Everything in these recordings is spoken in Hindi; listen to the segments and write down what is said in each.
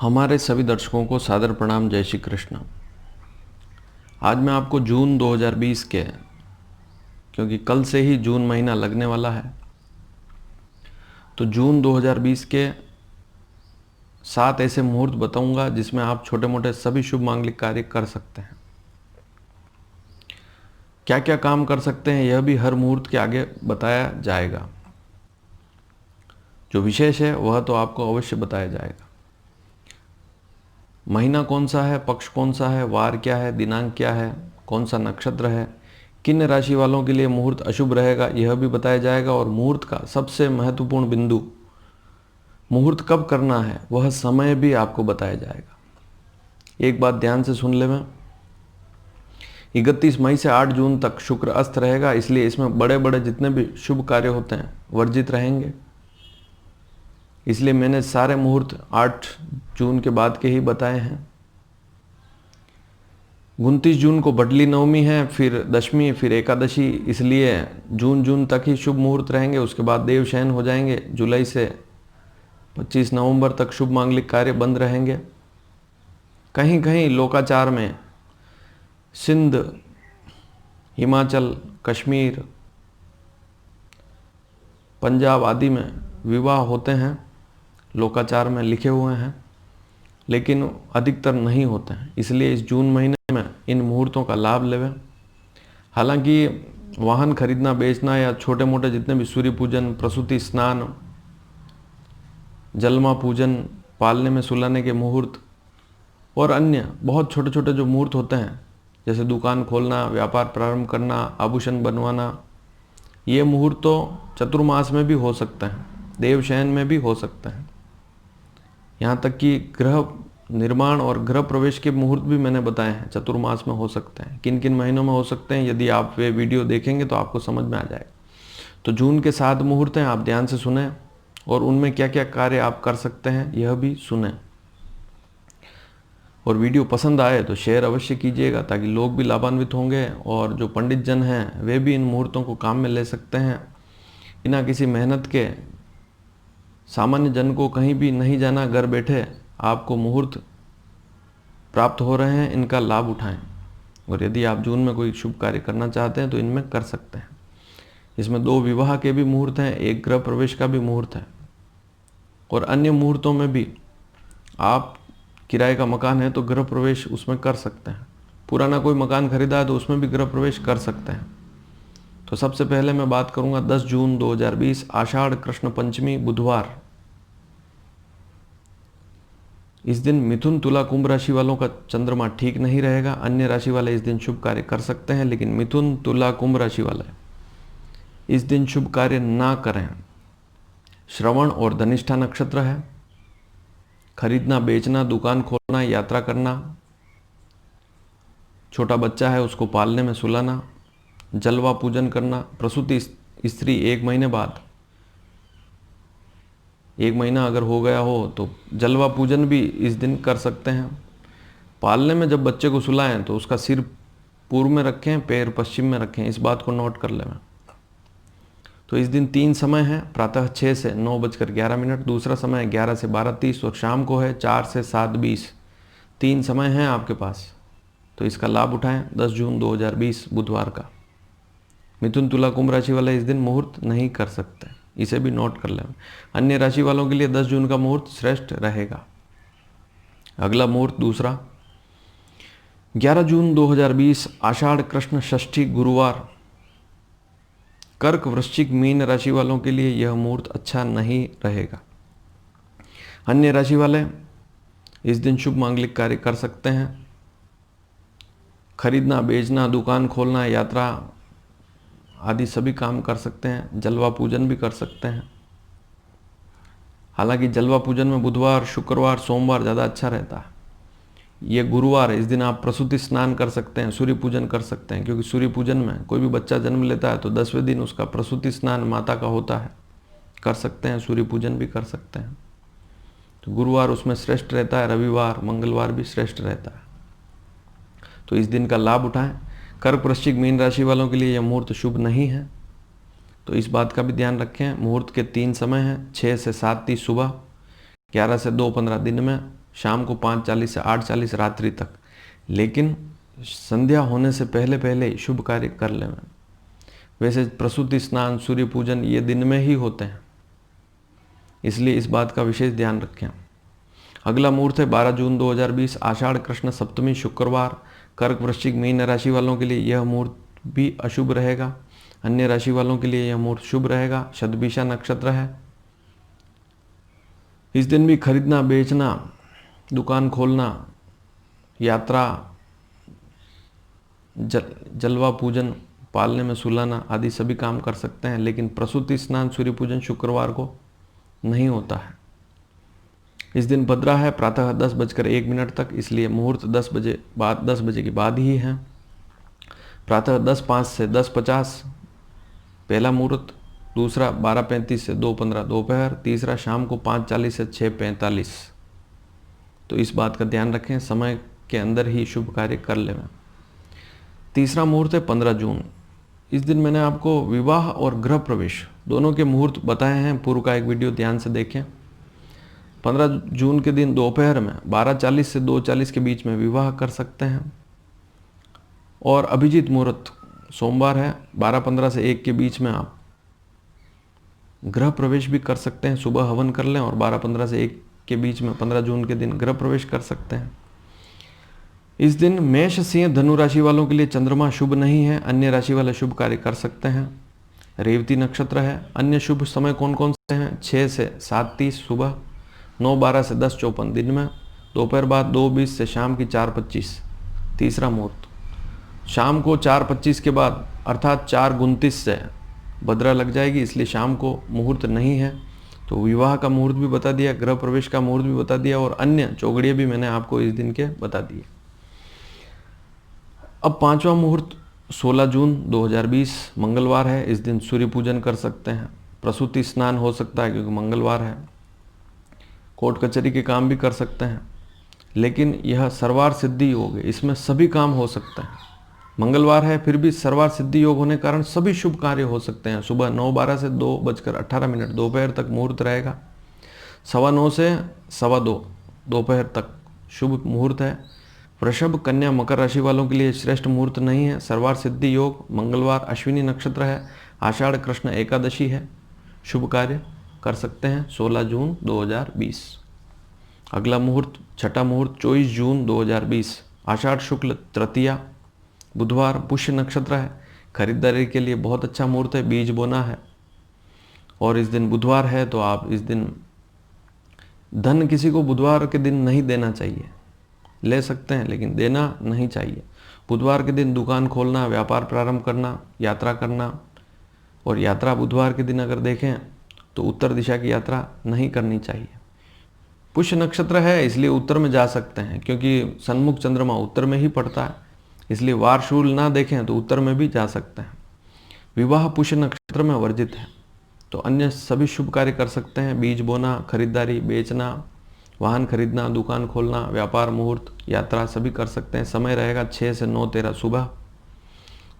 हमारे सभी दर्शकों को सादर प्रणाम। जय श्री कृष्ण। आज मैं आपको जून 2020 के, क्योंकि कल से ही जून महीना लगने वाला है, तो जून 2020 के 7 ऐसे मुहूर्त बताऊंगा जिसमें आप छोटे मोटे सभी शुभ मांगलिक कार्य कर सकते हैं। क्या क्या काम कर सकते हैं यह भी हर मुहूर्त के आगे बताया जाएगा। जो विशेष है वह तो आपको अवश्य बताया जाएगा। महीना कौन सा है, पक्ष कौन सा है, वार क्या है, दिनांक क्या है, कौन सा नक्षत्र है, किन राशि वालों के लिए मुहूर्त अशुभ रहेगा यह भी बताया जाएगा। और मुहूर्त का सबसे महत्वपूर्ण बिंदु, मुहूर्त कब करना है वह समय भी आपको बताया जाएगा। एक बात ध्यान से सुन ले, मैं 31 मई से 8 जून तक शुक्र अस्त रहेगा, इसलिए इसमें बड़े बड़े जितने भी शुभ कार्य होते हैं वर्जित रहेंगे। इसलिए मैंने सारे मुहूर्त 8 जून के बाद के ही बताए हैं। 29 जून को बडली नवमी है, फिर दशमी, फिर एकादशी, इसलिए जून तक ही शुभ मुहूर्त रहेंगे। उसके बाद देवशयन हो जाएंगे। जुलाई से 25 नवंबर तक शुभ मांगलिक कार्य बंद रहेंगे। कहीं कहीं लोकाचार में सिंध, हिमाचल, कश्मीर, पंजाब आदि में विवाह होते हैं, लोकाचार में लिखे हुए हैं, लेकिन अधिकतर नहीं होते हैं। इसलिए इस जून महीने में इन मुहूर्तों का लाभ लेवें। हालांकि वाहन खरीदना बेचना या छोटे मोटे जितने भी सूर्य पूजन, प्रसूति स्नान, जलमा पूजन, पालने में सुलाने के मुहूर्त और अन्य बहुत छोटे छोटे जो मुहूर्त होते हैं, जैसे दुकान खोलना, व्यापार प्रारंभ करना, आभूषण बनवाना, ये मुहूर्त तो चतुर्मास में भी हो सकते हैं, देवशयन में भी हो सकते हैं। यहाँ तक कि गृह निर्माण और गृह प्रवेश के मुहूर्त भी मैंने बताए हैं, चतुर्मास में हो सकते हैं। किन किन महीनों में हो सकते हैं, यदि आप वे वीडियो देखेंगे तो आपको समझ में आ जाएगा। तो जून के 7 मुहूर्त हैं, आप ध्यान से सुने और उनमें क्या क्या कार्य आप कर सकते हैं यह भी सुने। और वीडियो पसंद आए तो शेयर अवश्य कीजिएगा, ताकि लोग भी लाभान्वित होंगे और जो पंडित जन हैं वे भी इन मुहूर्तों को काम में ले सकते हैं। बिना किसी मेहनत के सामान्य जन को कहीं भी नहीं जाना, घर बैठे आपको मुहूर्त प्राप्त हो रहे हैं, इनका लाभ उठाएं। और यदि आप जून में कोई शुभ कार्य करना चाहते हैं तो इनमें कर सकते हैं। इसमें 2 विवाह के भी मुहूर्त हैं, 1 गृह प्रवेश का भी मुहूर्त है, और अन्य मुहूर्तों में भी आप किराए का मकान है तो गृह प्रवेश उसमें कर सकते हैं। पुराना कोई मकान खरीदा है तो उसमें भी गृह प्रवेश कर सकते हैं। तो सबसे पहले मैं बात करूंगा 10 जून 2020 आषाढ़ कृष्ण पंचमी बुधवार। इस दिन मिथुन, तुला, कुंभ राशि वालों का चंद्रमा ठीक नहीं रहेगा। अन्य राशि वाले इस दिन शुभ कार्य कर सकते हैं, लेकिन मिथुन, तुला, कुंभ राशि वाले इस दिन शुभ कार्य ना करें। श्रवण और धनिष्ठा नक्षत्र है। खरीदना, बेचना, दुकान खोलना, यात्रा करना, छोटा बच्चा है उसको पालने में सुलाना, जलवा पूजन करना, प्रसूति स्त्री 1 महीने बाद, 1 महीना अगर हो गया हो तो जलवा पूजन भी इस दिन कर सकते हैं। पालने में जब बच्चे को सुलाएं तो उसका सिर पूर्व में रखें, पैर पश्चिम में रखें, इस बात को नोट कर लें। तो इस दिन 3 समय है, प्रातः 6 से 9:11, दूसरा समय है 11 से 12:30 और शाम को है 4 से 7:20। 3 समय हैं आपके पास, तो इसका लाभ उठाएं। 10 जून 2020 बुधवार का। मिथुन, तुला, कुंभ राशि वाले इस दिन मुहूर्त नहीं कर सकते, इसे भी नोट कर लें। अन्य राशि वालों के लिए 10 जून का मुहूर्त श्रेष्ठ रहेगा। अगला मुहूर्त दूसरा, 11 जून 2020 आषाढ़ कृष्ण षष्ठी गुरुवार। कर्क, वृश्चिक, मीन राशि वालों के लिए यह मुहूर्त अच्छा नहीं रहेगा। अन्य राशि वाले इस दिन शुभ मांगलिक कार्य कर सकते हैं। खरीदना, बेचना, दुकान खोलना, यात्रा आदि सभी काम कर सकते हैं। जलवा पूजन भी कर सकते हैं। हालांकि जलवा पूजन में बुधवार, शुक्रवार, सोमवार ज़्यादा अच्छा रहता है। ये गुरुवार है, इस दिन आप प्रसूति स्नान कर सकते हैं, सूर्य पूजन कर सकते हैं, क्योंकि सूर्य पूजन में कोई भी बच्चा जन्म लेता है तो 10वें दिन उसका प्रसूति स्नान माता का होता है, कर सकते हैं। सूर्य पूजन भी कर सकते हैं। तो गुरुवार उसमें श्रेष्ठ रहता है, रविवार, मंगलवार भी श्रेष्ठ रहता है, तो इस दिन का लाभ उठाएं। कर्क, वृश्चिक, मीन राशि वालों के लिए यह मुहूर्त शुभ नहीं है, तो इस बात का भी ध्यान रखें। मुहूर्त के 3 समय हैं, 6 से 7:30 सुबह, 11 से 2:15 दिन में, शाम को 5:40 से 8:40 रात्रि तक, लेकिन संध्या होने से पहले पहले ही शुभ कार्य कर लें। वैसे प्रसूति स्नान, सूर्य पूजन ये दिन में ही होते हैं, इसलिए इस बात का विशेष ध्यान रखें। अगला मुहूर्त है 12 जून 2020, आषाढ़ कृष्ण सप्तमी, शुक्रवार। कर्क, वृश्चिक, मीन राशि वालों के लिए यह मुहूर्त भी अशुभ रहेगा। अन्य राशि वालों के लिए यह मुहूर्त शुभ रहेगा। शतभिषा नक्षत्र है। इस दिन भी खरीदना, बेचना, दुकान खोलना, यात्रा, जलवा पूजन, पालने में सुलाना आदि सभी काम कर सकते हैं, लेकिन प्रसूति स्नान, सूर्य पूजन शुक्रवार को नहीं होता है। इस दिन भद्रा है, प्रातः 10:01 तक, इसलिए मुहूर्त 10 बजे के बाद ही है। प्रातः 10:05 से 10:50 पहला मुहूर्त, दूसरा 12:35 से 2:15 दोपहर, तीसरा शाम को 5:40 से 6:45। तो इस बात का ध्यान रखें, समय के अंदर ही शुभ कार्य कर लें। तीसरा मुहूर्त है 15 जून। इस दिन मैंने आपको विवाह और गृह प्रवेश दोनों के मुहूर्त बताए हैं, पूर्व का एक वीडियो ध्यान से देखें। 15 जून के दिन दोपहर में 12:40 से 2:40 के बीच में विवाह कर सकते हैं, और अभिजीत मुहूर्त सोमवार है, 12:15 से 1 के बीच में आप गृह प्रवेश भी कर सकते हैं। सुबह हवन कर लें और 12:15 से 1 के बीच में 15 जून के दिन गृह प्रवेश कर सकते हैं। इस दिन मेष, सिंह, धनु राशि वालों के लिए चंद्रमा शुभ नहीं है। अन्य राशि वाले शुभ कार्य कर सकते हैं। रेवती नक्षत्र है। अन्य शुभ समय कौन कौन से हैं? 6 से 7:30 सुबह, 9:12 से 10:54 दिन में, दोपहर बाद 2:20 से शाम की 4:25 तीसरा मुहूर्त, शाम को 4:25 के बाद अर्थात 4:29 से भद्रा लग जाएगी, इसलिए शाम को मुहूर्त नहीं है। तो विवाह का मुहूर्त भी बता दिया, गृह प्रवेश का मुहूर्त भी बता दिया, और अन्य चौगड़िए भी मैंने आपको इस दिन के बता दिए। अब पांचवा मुहूर्त 16 जून 2020 मंगलवार है। इस दिन सूर्य पूजन कर सकते हैं। प्रसूति स्नान हो सकता है क्योंकि मंगलवार है। कोर्ट कचहरी के काम भी कर सकते हैं, लेकिन यह सर्वार सिद्धि योग है, इसमें सभी काम हो सकते हैं। मंगलवार है, फिर भी सर्वार सिद्धि योग होने के कारण सभी शुभ कार्य हो सकते हैं। सुबह 9:12 से 2:18 दोपहर तक मुहूर्त रहेगा। 9:15 से 2:15 दोपहर तक शुभ मुहूर्त है। वृषभ, कन्या, मकर राशि वालों के लिए श्रेष्ठ मुहूर्त नहीं है। सर्वार सिद्धि योग मंगलवार, अश्विनी नक्षत्र है, आषाढ़ कृष्ण एकादशी है, शुभ कार्य कर सकते हैं 16 जून 2020। अगला मुहूर्त, छठा मुहूर्त 24 जून 2020, आषाढ़ शुक्ल तृतीया, बुधवार, पुष्य नक्षत्र है। खरीदारी के लिए बहुत अच्छा मुहूर्त है, बीज बोना है, और इस दिन बुधवार है तो आप इस दिन धन किसी को बुधवार के दिन नहीं देना चाहिए। ले सकते हैं लेकिन देना नहीं चाहिए। बुधवार के दिन दुकान खोलना, व्यापार प्रारंभ करना, यात्रा करना, और यात्रा बुधवार के दिन अगर देखें तो उत्तर दिशा की यात्रा नहीं करनी चाहिए। पुष्य नक्षत्र है इसलिए उत्तर में जा सकते हैं, क्योंकि सन्मुख चंद्रमा उत्तर में ही पड़ता है, इसलिए वार शूल ना देखें तो उत्तर में भी जा सकते हैं। विवाह पुष्य नक्षत्र में वर्जित है, तो अन्य सभी शुभ कार्य कर सकते हैं। बीज बोना, खरीदारी, बेचना, वाहन खरीदना, दुकान खोलना, व्यापार, मुहूर्त, यात्रा सभी कर सकते हैं। समय रहेगा 6 से 9:13 सुबह,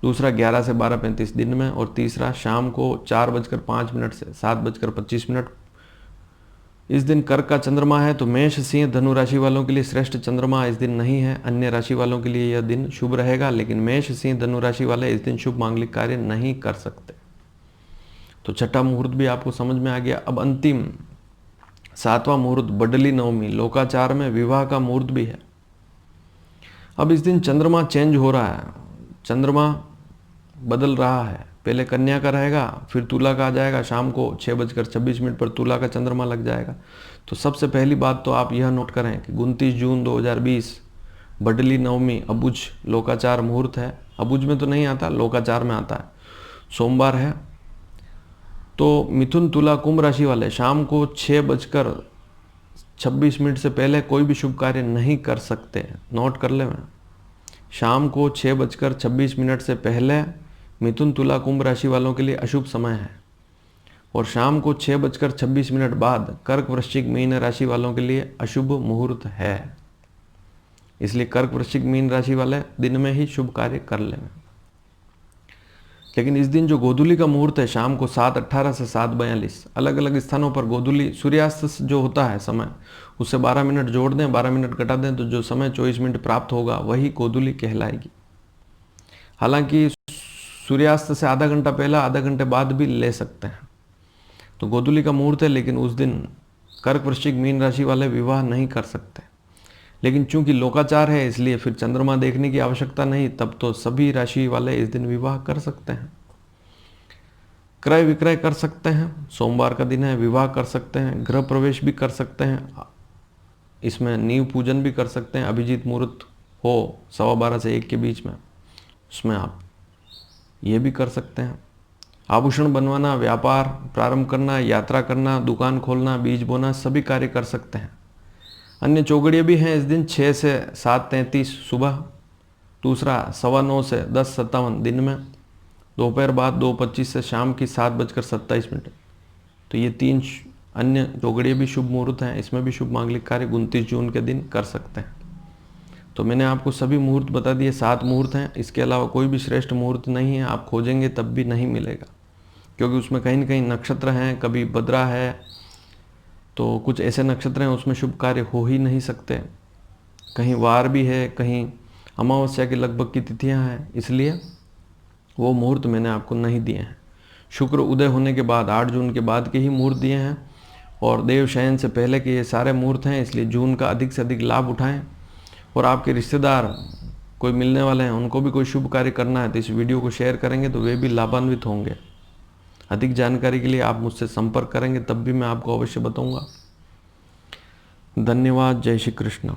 दूसरा 11 से 12:35 दिन में, और तीसरा शाम को 4:05 से 7:25। इस दिन कर्क का चंद्रमा है, तो मेष, सिंह, धनु राशि वालों के लिए श्रेष्ठ चंद्रमा इस दिन नहीं है। अन्य राशि वालों के लिए यह दिन शुभ रहेगा, लेकिन मेष, सिंह, धनु राशि वाले इस दिन शुभ मांगलिक कार्य नहीं कर सकते। तो छठा मुहूर्त भी आपको समझ में आ गया। अब अंतिम 7वां मुहूर्त बडली नवमी, लोकाचार में विवाह का मुहूर्त भी है। अब इस दिन चंद्रमा चेंज हो रहा है, चंद्रमा बदल रहा है। पहले कन्या का रहेगा, फिर तुला का आ जाएगा। शाम को 6:26 पर तुला का चंद्रमा लग जाएगा। तो सबसे पहली बात तो आप यह नोट करें कि 29 जून 2020 बडली नवमी अबुझ लोकाचार मुहूर्त है। अबुझ में तो नहीं आता, लोकाचार में आता है, सोमवार है। तो मिथुन, तुला, कुंभ राशि वाले शाम को 6:26 से पहले कोई भी शुभ कार्य नहीं कर सकते। नोट कर ले। मैं शाम को 6:26 से पहले मिथुन, तुला, कुंभ राशि वालों के लिए अशुभ समय है, और शाम को 6:26 बाद कर्क, वृश्चिक, मीन राशि वालों के लिए अशुभ मुहूर्त है। इसलिए कर्क, वृश्चिक, मीन राशि वाले दिन में ही शुभ कार्य कर लें। लेकिन इस दिन जो गोधूली का मुहूर्त है शाम को 7:18 से 7:42, अलग अलग स्थानों पर गोधूली सूर्यास्त जो होता है समय, उससे 12 मिनट जोड़ दें, 12 मिनट घटा दें तो जो समय 24 मिनट प्राप्त होगा वही गोधूली कहलाएगी। हालांकि सूर्यास्त से आधा घंटा पहला आधा घंटे बाद भी ले सकते हैं। तो गोधूली का मुहूर्त है, लेकिन उस दिन कर्क वृश्चिक मीन राशि वाले विवाह नहीं कर सकते। लेकिन चूंकि लोकाचार है इसलिए फिर चंद्रमा देखने की आवश्यकता नहीं, तब तो सभी राशि वाले इस दिन विवाह कर सकते हैं। क्रय विक्रय कर सकते हैं, सोमवार का दिन है, विवाह कर सकते हैं, गृह प्रवेश भी कर सकते हैं, इसमें नींव पूजन भी कर सकते हैं। अभिजीत मुहूर्त हो 12:15 से 1 के बीच में, उसमें आप ये भी कर सकते हैं। आभूषण बनवाना, व्यापार प्रारंभ करना, यात्रा करना, दुकान खोलना, बीज बोना, सभी कार्य कर सकते हैं। अन्य चौगड़िए भी हैं इस दिन 6 से 7:33 सुबह, दूसरा 9:15 से 10:57 दिन में, दोपहर बाद 2:25 से शाम की 7:27। तो ये 3 अन्य चौगड़िए भी शुभ मुहूर्त हैं, इसमें भी शुभ मांगलिक कार्य 29 जून के दिन कर सकते हैं। तो मैंने आपको सभी मुहूर्त बता दिए, 7 मुहूर्त हैं, इसके अलावा कोई भी श्रेष्ठ मुहूर्त नहीं है। आप खोजेंगे तब भी नहीं मिलेगा, क्योंकि उसमें कहीं न कहीं नक्षत्र हैं, कभी भद्रा है, तो कुछ ऐसे नक्षत्र हैं उसमें शुभ कार्य हो ही नहीं सकते। कहीं वार भी है, कहीं अमावस्या के लगभग की तिथियां हैं, इसलिए वो मुहूर्त मैंने आपको नहीं दिए हैं। शुक्र उदय होने के बाद 8 जून के बाद के ही मुहूर्त दिए हैं, और देव शयन से पहले के ये सारे मुहूर्त हैं, इसलिए जून का अधिक से अधिक लाभ उठाएं। और आपके रिश्तेदार कोई मिलने वाले हैं, उनको भी कोई शुभ कार्य करना है तो इस वीडियो को शेयर करेंगे तो वे भी लाभान्वित होंगे। अधिक जानकारी के लिए आप मुझसे संपर्क करेंगे तब भी मैं आपको अवश्य बताऊंगा। धन्यवाद। जय श्री कृष्ण।